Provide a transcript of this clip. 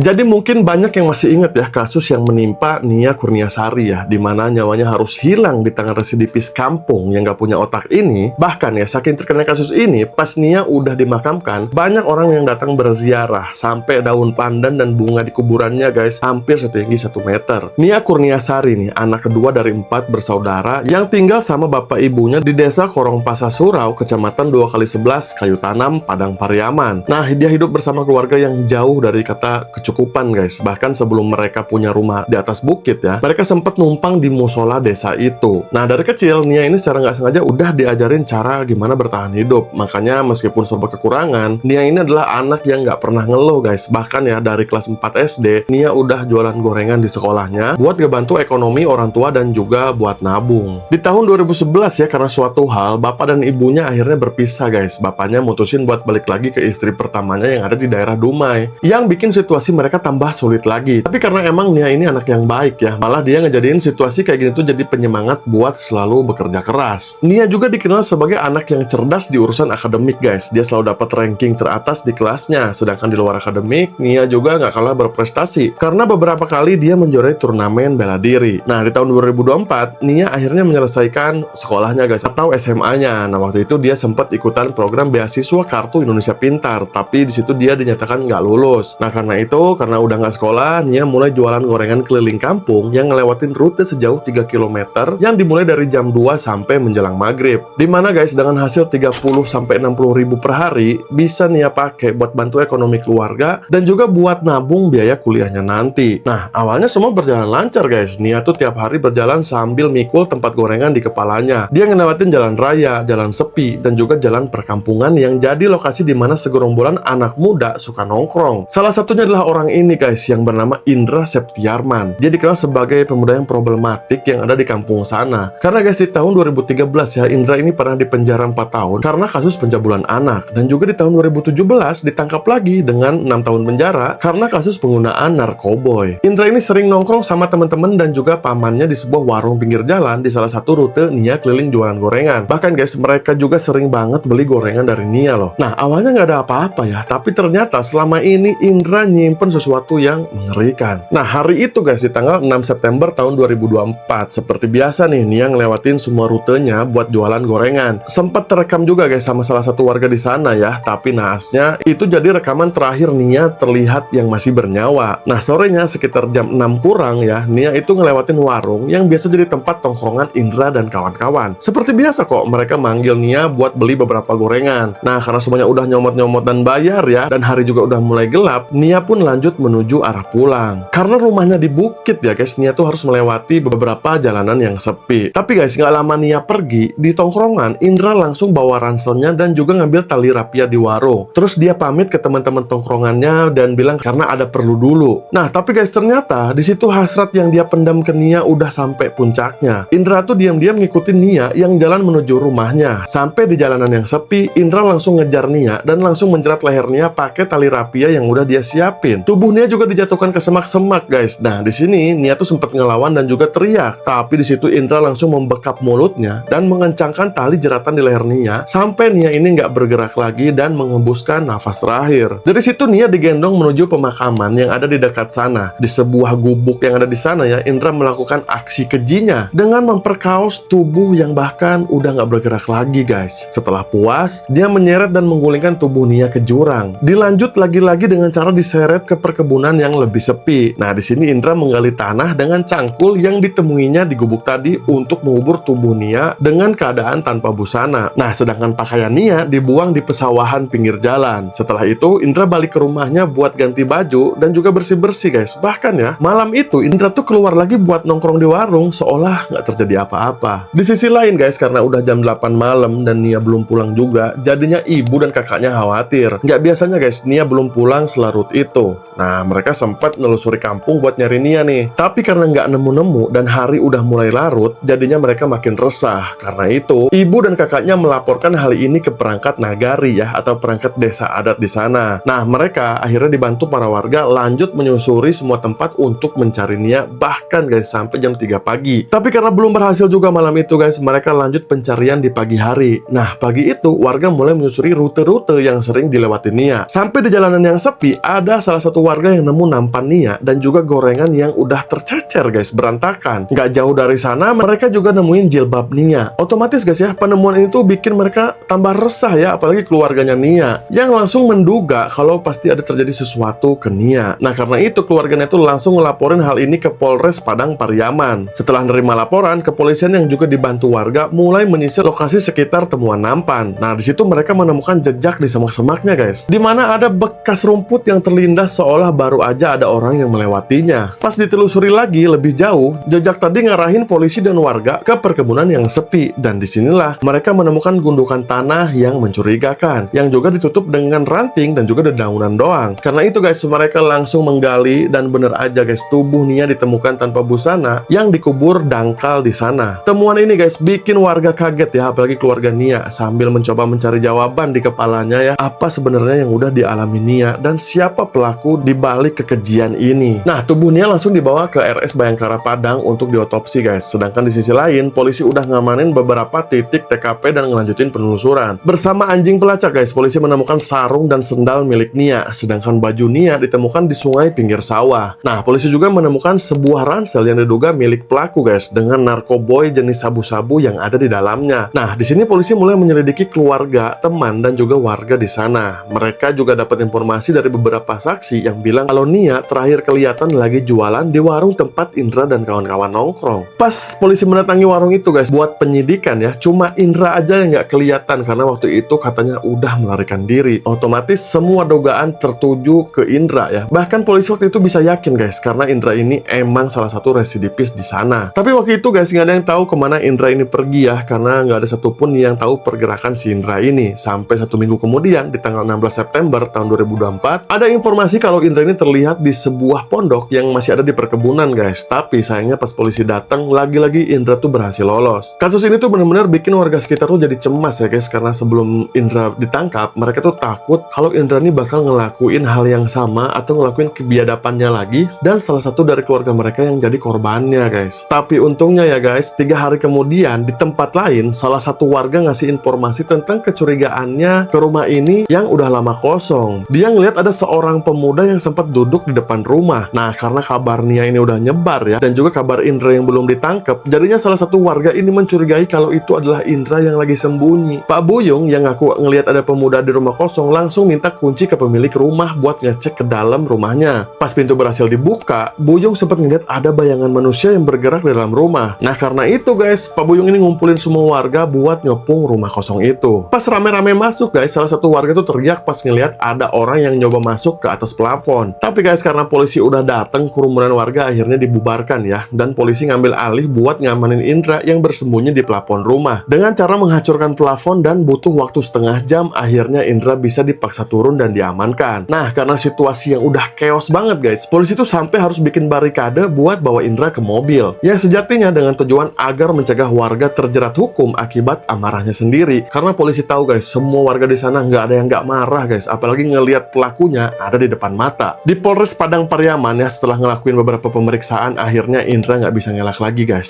Jadi mungkin banyak yang masih ingat ya kasus yang menimpa Nia Kurniasari ya, di mana nyawanya harus hilang di tangan residivis kampung yang gak punya otak ini. Bahkan ya, saking terkenal kasus ini, pas Nia udah dimakamkan, banyak orang yang datang berziarah, sampai daun pandan dan bunga di kuburannya guys, hampir setinggi 1 meter. Nia Kurniasari nih, anak kedua dari 4 bersaudara yang tinggal sama bapak ibunya di desa Korongpasa Surau, kecamatan 2x11, Kayu Tanam, Padang Pariaman. Nah, dia hidup bersama keluarga yang jauh dari kata kecukupan guys. Bahkan sebelum mereka punya rumah di atas bukit ya, mereka sempat numpang di musola desa itu. Nah, dari kecil Nia ini secara nggak sengaja udah diajarin cara gimana bertahan hidup. Makanya meskipun serba kekurangan, Nia ini adalah anak yang nggak pernah ngeluh guys. Bahkan ya dari kelas 4 SD, Nia udah jualan gorengan di sekolahnya buat ngebantu ekonomi orang tua dan juga buat nabung. Di tahun 2011 ya, karena suatu hal, bapak dan ibunya akhirnya berpisah guys. Bapaknya mutusin buat balik lagi ke istri pertamanya yang ada di daerah Dumai, yang bikin situasi mereka tambah sulit lagi. Tapi karena emang Nia ini anak yang baik ya, malah dia ngejadiin situasi kayak gini tuh jadi penyemangat buat selalu bekerja keras. Nia juga dikenal sebagai anak yang cerdas di urusan akademik guys. Dia selalu dapat ranking teratas di kelasnya. Sedangkan di luar akademik, Nia juga nggak kalah berprestasi karena beberapa kali dia menjuarai turnamen bela diri. Nah, di tahun 2024, Nia akhirnya menyelesaikan sekolahnya guys, atau SMA-nya. Nah, waktu itu dia sempat ikutan program beasiswa Kartu Indonesia Pintar, tapi di situ dia dinyatakan nggak lulus. Nah, karena itu, karena udah nggak sekolah, Nia mulai jualan gorengan keliling kampung yang ngelewatin rute sejauh 3 km yang dimulai dari jam 2 sampai menjelang maghrib. Dimana guys, dengan hasil 30 sampai 60 ribu per hari, bisa Nia pakai buat bantu ekonomi keluarga dan juga buat nabung biaya kuliahnya nanti. Nah, awalnya semua berjalan lancar guys. Nia tuh tiap hari berjalan sambil mikul tempat gorengan di kepalanya. Dia ngelewatin jalan raya, jalan sepi, dan juga jalan perkampungan yang jadi lokasi di mana segerombolan anak muda suka nongkrong. Salah satunya adalah orang ini guys, yang bernama Indra Septiarman. Dia dikenal sebagai pemuda yang problematik yang ada di kampung sana. Karena guys, di tahun 2013 ya, Indra ini pernah dipenjara 4 tahun karena kasus pencabulan anak. Dan juga di tahun 2017 ditangkap lagi dengan 6 tahun penjara karena kasus penggunaan narkoboy. Indra ini sering nongkrong sama teman-teman dan juga pamannya di sebuah warung pinggir jalan di salah satu rute Nia keliling jualan gorengan. Bahkan guys, mereka juga sering banget beli gorengan dari Nia loh. Nah, awalnya nggak ada apa-apa ya, tapi ternyata selama ini Indra nyimpen sesuatu yang mengerikan. Nah, hari itu guys, di tanggal 6 September tahun 2024, seperti biasa nih, Nia ngelewatin semua rutenya buat jualan gorengan. Sempat terekam juga guys sama salah satu warga di sana ya, tapi naasnya itu jadi rekaman terakhir Nia terlihat yang masih bernyawa. Nah, sorenya sekitar jam 6 kurang ya, Nia itu ngelewatin warung yang biasa jadi tempat tongkrongan Indra dan kawan-kawan. Seperti biasa kok, mereka manggil Nia buat beli beberapa gorengan. Nah, karena semuanya udah nyomot-nyomot dan bayar ya, dan hari juga udah mulai gelap, Nia pun lanjut menuju arah pulang. Karena rumahnya di bukit ya guys, Nia tuh harus melewati beberapa jalanan yang sepi. Tapi guys, nggak lama Nia pergi, di tongkrongan, Indra langsung bawa ranselnya dan juga ngambil tali rapia di warung. Terus dia pamit ke teman-teman tongkrongannya dan bilang karena ada perlu dulu. Nah, tapi guys, ternyata di situ hasrat yang dia pendam ke Nia udah sampai puncaknya. Indra tuh diam-diam ngikutin Nia yang jalan menuju rumahnya. Sampai di jalanan yang sepi, Indra langsung ngejar Nia dan langsung menjerat leher Nia pakai tali rapia yang udah dia siapin. Tubuh Nia juga dijatuhkan ke semak-semak guys. Nah, di sini Nia tuh sempat ngelawan dan juga teriak. Tapi di situ Indra langsung membekap mulutnya dan mengencangkan tali jeratan di leher Nia sampai Nia ini nggak bergerak lagi dan mengembuskan nafas terakhir. Dari situ Nia digendong menuju pemakaman yang ada di dekat sana. Di sebuah gubuk yang ada di sana ya, Indra melakukan aksi kejinya dengan memperkaos tubuh yang bahkan udah nggak bergerak lagi guys. Setelah puas, dia menyeret dan menggulingkan tubuh Nia ke jurang. Dilanjut lagi-lagi dengan cara diseret ke perkebunan yang lebih sepi. Nah, di sini Indra menggali tanah dengan cangkul yang ditemuinya di gubuk tadi untuk mengubur tubuh Nia dengan keadaan tanpa busana. Nah, sedangkan pakaian Nia dibuang di pesawahan pinggir jalan. Setelah itu, Indra balik ke rumahnya buat ganti baju dan juga bersih-bersih guys. Bahkan ya, malam itu Indra tuh keluar lagi buat nongkrong di warung seolah nggak terjadi apa-apa. Di sisi lain guys, karena udah jam 8 malam dan Nia belum pulang juga, jadinya ibu dan kakaknya khawatir. Nggak biasanya guys, Nia belum pulang selarut itu. Nah, mereka sempat nelusuri kampung buat nyari Nia nih. Tapi karena nggak nemu-nemu dan hari udah mulai larut, jadinya mereka makin resah. Karena itu, ibu dan kakaknya melaporkan hal ini ke perangkat nagari ya, atau perangkat desa adat di sana. Nah, mereka akhirnya dibantu para warga lanjut menyusuri semua tempat untuk mencari Nia, bahkan guys sampai jam 3 pagi. Tapi karena belum berhasil juga malam itu guys, mereka lanjut pencarian di pagi hari. Nah, pagi itu warga mulai menyusuri rute-rute yang sering dilewati Nia. Sampai di jalanan yang sepi, ada salah satu satu warga yang nemu nampan Nia dan juga gorengan yang udah tercecer guys, berantakan. Nggak jauh dari sana, mereka juga nemuin jilbab Nia. Otomatis guys ya, penemuan ini tuh bikin mereka tambah resah ya, apalagi keluarganya Nia, yang langsung menduga kalau pasti ada terjadi sesuatu ke Nia. Nah, karena itu keluarganya tuh langsung ngelaporin hal ini ke Polres Padang Pariaman. Setelah nerima laporan, kepolisian yang juga dibantu warga mulai menyisir lokasi sekitar temuan nampan. Nah, di situ mereka menemukan jejak di semak-semaknya guys, di mana ada bekas rumput yang terlindas seolah baru aja ada orang yang melewatinya. Pas ditelusuri lagi lebih jauh, jejak tadi ngarahin polisi dan warga ke perkebunan yang sepi, dan disinilah mereka menemukan gundukan tanah yang mencurigakan, yang juga ditutup dengan ranting dan juga dedaunan doang. Karena itu guys, mereka langsung menggali dan bener aja guys, tubuh Nia ditemukan tanpa busana yang dikubur dangkal di sana. Temuan ini guys bikin warga kaget ya, apalagi keluarga Nia, sambil mencoba mencari jawaban di kepalanya ya, apa sebenarnya yang udah dialami Nia dan siapa pelaku di balik kekejian ini. Nah, tubuh Nia langsung dibawa ke RS Bayangkara Padang untuk diotopsi guys. Sedangkan di sisi lain, polisi udah ngamanin beberapa titik TKP dan ngelanjutin penelusuran. Bersama anjing pelacak guys, polisi menemukan sarung dan sendal milik Nia, sedangkan baju Nia ditemukan di sungai pinggir sawah. Nah, polisi juga menemukan sebuah ransel yang diduga milik pelaku guys, dengan narkoboy jenis sabu-sabu yang ada di dalamnya. Nah, di sini polisi mulai menyelidiki keluarga, teman, dan juga warga di sana. Mereka juga dapat informasi dari beberapa saksi yang bilang kalau Nia terakhir kelihatan lagi jualan di warung tempat Indra dan kawan-kawan nongkrong. Pas polisi mendatangi warung itu guys, buat penyidikan ya, cuma Indra aja yang nggak kelihatan karena waktu itu katanya udah melarikan diri. Otomatis semua dugaan tertuju ke Indra ya. Bahkan polisi waktu itu bisa yakin guys, karena Indra ini emang salah satu residipis di sana. Tapi waktu itu guys, nggak ada yang tahu kemana Indra ini pergi ya, karena nggak ada satupun yang tahu pergerakan si Indra ini. Sampai 1 minggu kemudian, di tanggal 16 September tahun 2024, ada informasi kalau Indra ini terlihat di sebuah pondok yang masih ada di perkebunan guys. Tapi sayangnya pas polisi datang, lagi-lagi Indra tuh berhasil lolos. Kasus ini tuh benar-benar bikin warga sekitar tuh jadi cemas ya guys, karena sebelum Indra ditangkap, mereka tuh takut kalau Indra ini bakal ngelakuin hal yang sama atau ngelakuin kebiadabannya lagi, dan salah satu dari keluarga mereka yang jadi korbannya guys. Tapi untungnya ya guys, 3 hari kemudian di tempat lain, salah satu warga ngasih informasi tentang kecurigaannya ke rumah ini yang udah lama kosong. Dia ngeliat ada seorang pemuda yang sempat duduk di depan rumah. Nah, karena kabar Nia ini udah nyebar ya, dan juga kabar Indra yang belum ditangkap, jadinya salah satu warga ini mencurigai kalau itu adalah Indra yang lagi sembunyi. Pak Buyung yang ngaku ngelihat ada pemuda di rumah kosong langsung minta kunci ke pemilik rumah buat ngecek ke dalam rumahnya. Pas pintu berhasil dibuka, Buyung sempat ngeliat ada bayangan manusia yang bergerak di dalam rumah. Nah, karena itu guys, Pak Buyung ini ngumpulin semua warga buat ngepung rumah kosong itu. Pas rame-rame masuk guys, salah satu warga tuh teriak pas ngeliat ada orang yang nyoba masuk ke atas plafon. Tapi guys, karena polisi udah dateng, kerumunan warga akhirnya dibubarkan ya, dan polisi ngambil alih buat ngamanin Indra yang bersembunyi di plafon rumah. Dengan cara menghancurkan plafon dan butuh waktu setengah jam, akhirnya Indra bisa dipaksa turun dan diamankan. Nah, karena situasi yang udah chaos banget guys, polisi tuh sampai harus bikin barikade buat bawa Indra ke mobil. Yang sejatinya dengan tujuan agar mencegah warga terjerat hukum akibat amarahnya sendiri. Karena polisi tahu guys, semua warga di sana nggak ada yang nggak marah guys, apalagi ngelihat pelakunya ada di depan mata. Di Polres Padang Pariaman ya, setelah ngelakuin beberapa pemeriksaan, akhirnya Indra nggak bisa ngelak lagi guys.